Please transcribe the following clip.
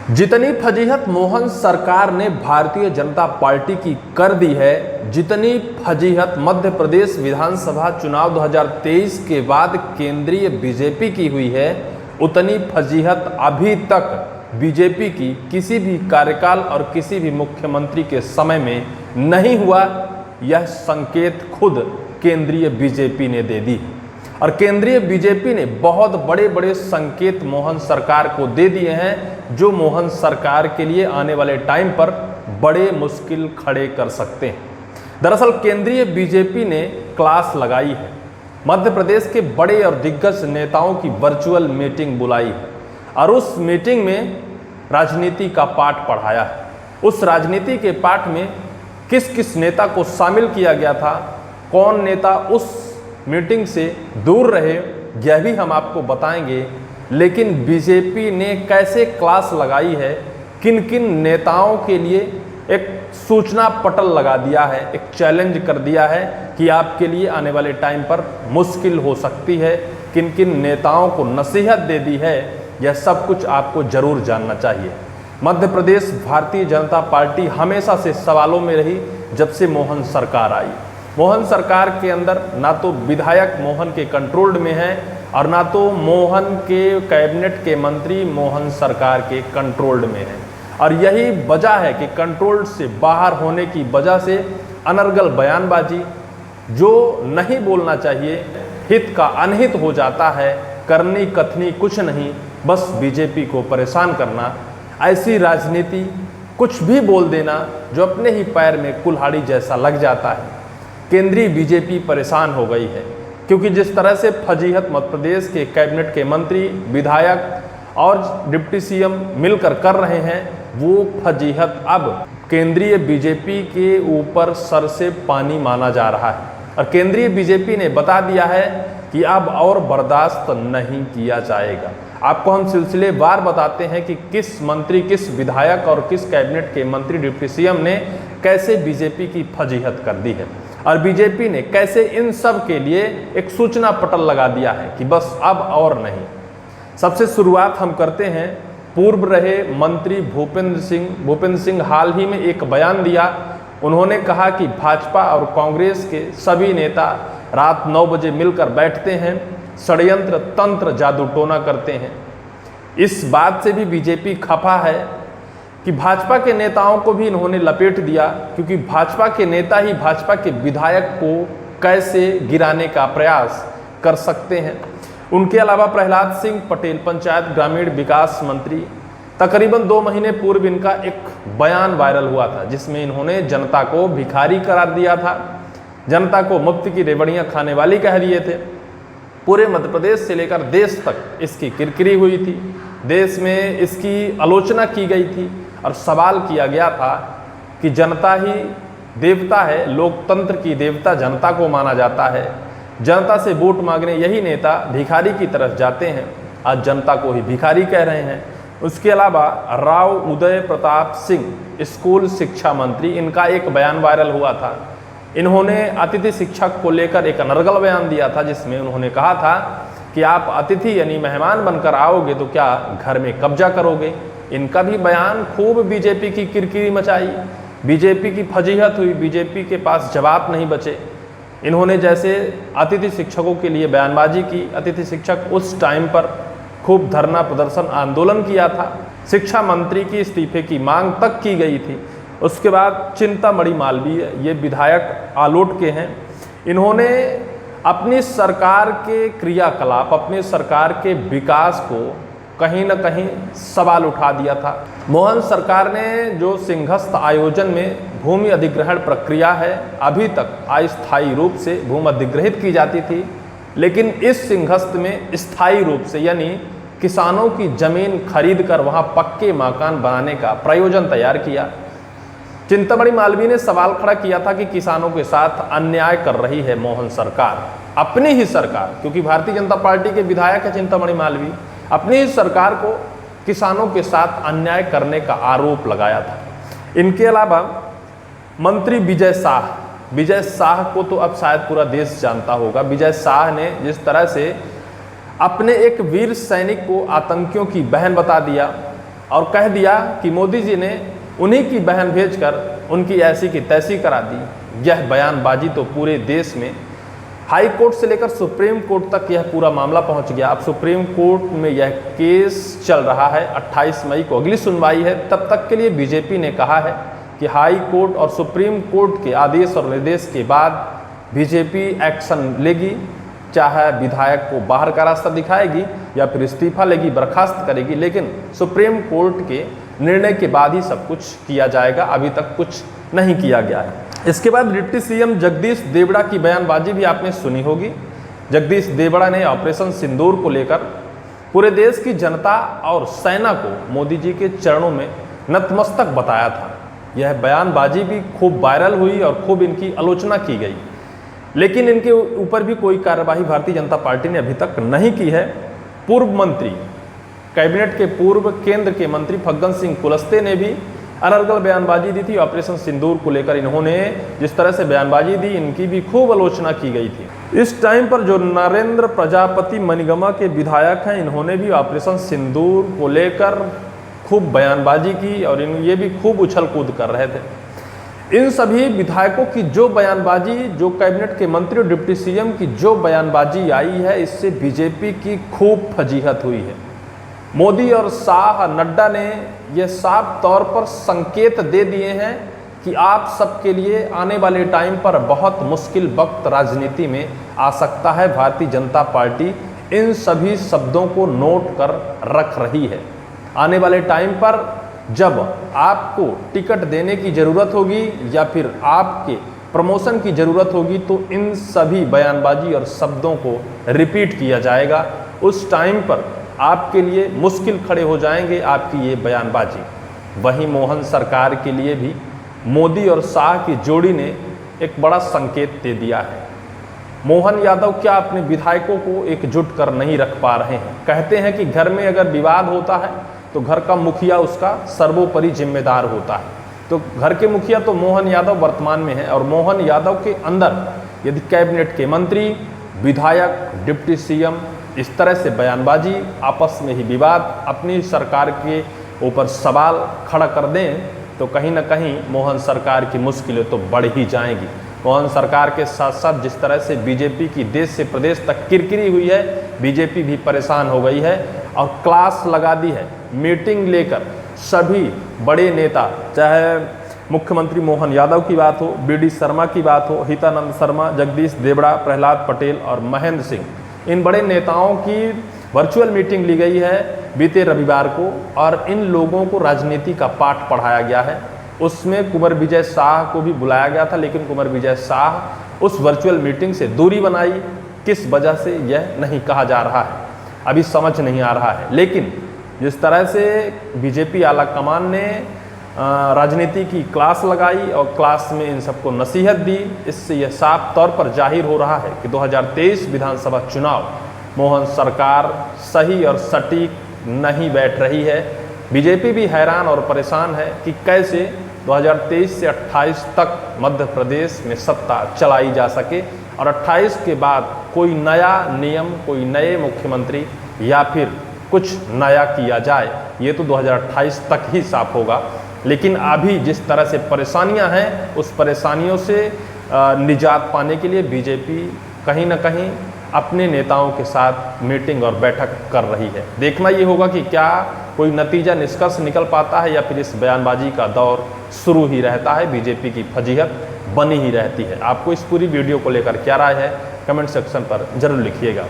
जितनी फजीहत मोहन सरकार ने भारतीय जनता पार्टी की कर दी है, जितनी फजीहत मध्य प्रदेश विधानसभा चुनाव 2023 के बाद केंद्रीय बीजेपी की हुई है, उतनी फजीहत अभी तक बीजेपी की किसी भी कार्यकाल और किसी भी मुख्यमंत्री के समय में नहीं हुआ। यह संकेत खुद केंद्रीय बीजेपी ने दे दी और केंद्रीय बीजेपी ने बहुत बड़े बड़े संकेत मोहन सरकार को दे दिए हैं, जो मोहन सरकार के लिए आने वाले टाइम पर बड़े मुश्किल खड़े कर सकते हैं। दरअसल केंद्रीय बीजेपी ने क्लास लगाई है, मध्य प्रदेश के बड़े और दिग्गज नेताओं की वर्चुअल मीटिंग बुलाई है और उस मीटिंग में राजनीति का पाठ पढ़ाया है। उस राजनीति के पाठ में किस किस नेता को शामिल किया गया था, कौन नेता उस मीटिंग से दूर रहे, यह भी हम आपको बताएंगे। लेकिन बीजेपी ने कैसे क्लास लगाई है, किन किन नेताओं के लिए एक सूचना पटल लगा दिया है, एक चैलेंज कर दिया है कि आपके लिए आने वाले टाइम पर मुश्किल हो सकती है, किन किन नेताओं को नसीहत दे दी है, यह सब कुछ आपको जरूर जानना चाहिए। मध्य प्रदेश भारतीय जनता पार्टी हमेशा से सवालों में रही जब से मोहन सरकार आई। मोहन सरकार के अंदर ना तो विधायक मोहन के कंट्रोल्ड में है और ना तो मोहन के कैबिनेट के मंत्री मोहन सरकार के कंट्रोल्ड में है, और यही वजह है कि कंट्रोल्ड से बाहर होने की वजह से अनर्गल बयानबाजी, जो नहीं बोलना चाहिए, हित का अनहित हो जाता है, करनी कथनी कुछ नहीं, बस बीजेपी को परेशान करना, ऐसी राजनीति, कुछ भी बोल देना जो अपने ही पैर में कुल्हाड़ी जैसा लग जाता है। केंद्रीय बीजेपी परेशान हो गई है क्योंकि जिस तरह से फजीहत मध्य प्रदेश के कैबिनेट के मंत्री, विधायक और डिप्टी सीएम मिलकर कर रहे हैं, वो फजीहत अब केंद्रीय बीजेपी के ऊपर सर से पानी माना जा रहा है और केंद्रीय बीजेपी ने बता दिया है कि अब और बर्दाश्त नहीं किया जाएगा। आपको हम सिलसिलेवार बताते हैं कि किस मंत्री, किस विधायक और किस कैबिनेट के मंत्री, डिप्टी सीएम ने कैसे बीजेपी की फजीहत कर दी है और बीजेपी ने कैसे इन सब के लिए एक सूचना पटल लगा दिया है कि बस अब और नहीं। सबसे शुरुआत हम करते हैं, पूर्व रहे मंत्री भूपेंद्र सिंह हाल ही में एक बयान दिया। उन्होंने कहा कि भाजपा और कांग्रेस के सभी नेता रात 9 बजे मिलकर बैठते हैं, षड्यंत्र तंत्र जादू टोना करते हैं। इस बात से भी बीजेपी खफा है कि भाजपा के नेताओं को भी इन्होंने लपेट दिया, क्योंकि भाजपा के नेता ही भाजपा के विधायक को कैसे गिराने का प्रयास कर सकते हैं। उनके अलावा प्रहलाद सिंह पटेल पंचायत ग्रामीण विकास मंत्री, तकरीबन 2 महीने पूर्व इनका एक बयान वायरल हुआ था जिसमें इन्होंने जनता को भिखारी करार दिया था, जनता को मुफ्त की रेवड़ियाँ खाने वाली कह दिए थे। पूरे मध्य प्रदेश से लेकर देश तक इसकी किरकिरी हुई थी, देश में इसकी आलोचना की गई थी और सवाल किया गया था कि जनता ही देवता है, लोकतंत्र की देवता जनता को माना जाता है, जनता से वोट मांगने यही नेता भिखारी की तरफ जाते हैं, आज जनता को ही भिखारी कह रहे हैं। उसके अलावा राव उदय प्रताप सिंह स्कूल शिक्षा मंत्री, इनका एक बयान वायरल हुआ था। इन्होंने अतिथि शिक्षक को लेकर एक अनर्गल बयान दिया था जिसमें उन्होंने कहा था कि आप अतिथि यानी मेहमान बनकर आओगे तो क्या घर में कब्जा करोगे। इनका भी बयान खूब बीजेपी की किरकिरी मचाई, बीजेपी की फजीहत हुई, बीजेपी के पास जवाब नहीं बचे। इन्होंने जैसे अतिथि शिक्षकों के लिए बयानबाजी की, अतिथि शिक्षक उस टाइम पर खूब धरना प्रदर्शन आंदोलन किया था, शिक्षा मंत्री की इस्तीफे की मांग तक की गई थी। उसके बाद चिंतामणि मालवीय, ये विधायक आलोट के हैं, इन्होंने अपनी सरकार के क्रियाकलाप, अपनी सरकार के विकास को कहीं न कहीं सवाल उठा दिया था। मोहन सरकार ने जो सिंहस्थ आयोजन में भूमि अधिग्रहण प्रक्रिया है, अभी तक अस्थायी रूप से भूमि अधिग्रहित की जाती थी, लेकिन इस सिंहस्थ में स्थायी रूप से यानी किसानों की जमीन खरीद कर वहाँ पक्के मकान बनाने का प्रयोजन तैयार किया। चिंतामणि मालवीय ने सवाल खड़ा किया था कि किसानों के साथ अन्याय कर रही है मोहन सरकार, अपनी ही सरकार, क्योंकि भारतीय जनता पार्टी के विधायक है चिंतामणि मालवीय, अपनी ही सरकार को किसानों के साथ अन्याय करने का आरोप लगाया था। इनके अलावा मंत्री विजय शाह को तो अब शायद पूरा देश जानता होगा। विजय शाह ने जिस तरह से अपने एक वीर सैनिक को आतंकियों की बहन बता दिया, और कह दिया कि मोदी जी ने उन्हीं की बहन भेजकर उनकी ऐसी की तैसी करा दी। यह बयानबाजी तो पूरे देश में हाई कोर्ट से लेकर सुप्रीम कोर्ट तक यह पूरा मामला पहुंच गया। अब सुप्रीम कोर्ट में यह केस चल रहा है, 28 मई को अगली सुनवाई है। तब तक के लिए बीजेपी ने कहा है कि हाई कोर्ट और सुप्रीम कोर्ट के आदेश और निर्देश के बाद बीजेपी एक्शन लेगी, चाहे विधायक को बाहर का रास्ता दिखाएगी या फिर इस्तीफा लेगी, बर्खास्त करेगी, लेकिन सुप्रीम कोर्ट के निर्णय के बाद ही सब कुछ किया जाएगा। अभी तक कुछ नहीं किया गया है। इसके बाद डिप्टी सीएम जगदीश देवड़ा की बयानबाजी भी आपने सुनी होगी। जगदीश देवड़ा ने ऑपरेशन सिंदूर को लेकर पूरे देश की जनता और सेना को मोदी जी के चरणों में नतमस्तक बताया था। यह बयानबाजी भी खूब वायरल हुई और खूब इनकी आलोचना की गई, लेकिन इनके ऊपर भी कोई कार्रवाई भारतीय जनता पार्टी ने अभी तक नहीं की है। पूर्व मंत्री, कैबिनेट के पूर्व केंद्र के मंत्री फग्गन सिंह कुलस्ते ने भी अनर्गल बयानबाजी दी थी। ऑपरेशन सिंदूर को लेकर इन्होंने जिस तरह से बयानबाजी दी, इनकी भी खूब आलोचना की गई थी। इस टाइम पर जो नरेंद्र प्रजापति मनिगमा के विधायक हैं, इन्होंने भी ऑपरेशन सिंदूर को लेकर खूब बयानबाजी की और ये भी खूब उछल कूद कर रहे थे। इन सभी विधायकों की जो बयानबाजी, जो कैबिनेट के मंत्री और डिप्टी सीएम की जो बयानबाजी आई है, इससे बीजेपी की खूब फजीहत हुई है। मोदी और शाह, नड्डा ने यह साफ तौर पर संकेत दे दिए हैं कि आप सबके लिए आने वाले टाइम पर बहुत मुश्किल वक्त राजनीति में आ सकता है। भारतीय जनता पार्टी इन सभी शब्दों को नोट कर रख रही है। आने वाले टाइम पर जब आपको टिकट देने की ज़रूरत होगी या फिर आपके प्रमोशन की ज़रूरत होगी, तो इन सभी बयानबाजी और शब्दों को रिपीट किया जाएगा। उस टाइम पर आपके लिए मुश्किल खड़े हो जाएंगे आपकी ये बयानबाजी। वहीं मोहन सरकार के लिए भी मोदी और शाह की जोड़ी ने एक बड़ा संकेत दे दिया है। मोहन यादव क्या अपने विधायकों को एकजुट कर नहीं रख पा रहे हैं? कहते हैं कि घर में अगर विवाद होता है तो घर का मुखिया उसका सर्वोपरि जिम्मेदार होता है। तो घर के मुखिया तो मोहन यादव वर्तमान में है, और मोहन यादव के अंदर यदि कैबिनेट के मंत्री, विधायक, डिप्टी सीएम इस तरह से बयानबाजी, आपस में ही विवाद, अपनी सरकार के ऊपर सवाल खड़ा कर दें, तो कहीं ना कहीं मोहन सरकार की मुश्किलें तो बढ़ ही जाएंगी। मोहन सरकार के साथ साथ जिस तरह से बीजेपी की देश से प्रदेश तक किरकिरी हुई है, बीजेपी भी परेशान हो गई है और क्लास लगा दी है। मीटिंग लेकर सभी बड़े नेता, चाहे मुख्यमंत्री मोहन यादव की बात हो, बीडी शर्मा की बात हो, हितानंद शर्मा, जगदीश देवड़ा, प्रहलाद पटेल और महेंद्र सिंह, इन बड़े नेताओं की वर्चुअल मीटिंग ली गई है बीते रविवार को, और इन लोगों को राजनीति का पाठ पढ़ाया गया है। उसमें कुंवर विजय शाह को भी बुलाया गया था, लेकिन कुंवर विजय शाह उस वर्चुअल मीटिंग से दूरी बनाई। किस वजह से यह नहीं कहा जा रहा है, अभी समझ नहीं आ रहा है। लेकिन जिस तरह से बीजेपी आला कमान ने राजनीति की क्लास लगाई और क्लास में इन सबको नसीहत दी, इससे यह साफ तौर पर जाहिर हो रहा है कि 2023 विधानसभा चुनाव मोहन सरकार सही और सटीक नहीं बैठ रही है। बीजेपी भी हैरान और परेशान है कि कैसे 2023 से 28 तक मध्य प्रदेश में सत्ता चलाई जा सके और 28 के बाद कोई नया नियम, कोई नए मुख्यमंत्री या फिर कुछ नया किया जाए। ये तो 2028 तक ही साफ होगा। लेकिन अभी जिस तरह से परेशानियां हैं, उस परेशानियों से निजात पाने के लिए बीजेपी कहीं ना कहीं अपने नेताओं के साथ मीटिंग और बैठक कर रही है। देखना ये होगा कि क्या कोई नतीजा, निष्कर्ष निकल पाता है या फिर इस बयानबाजी का दौर शुरू ही रहता है, बीजेपी की फजीहत बनी ही रहती है। आपको इस पूरी वीडियो को लेकर क्या राय है, कमेंट सेक्शन पर जरूर लिखिएगा।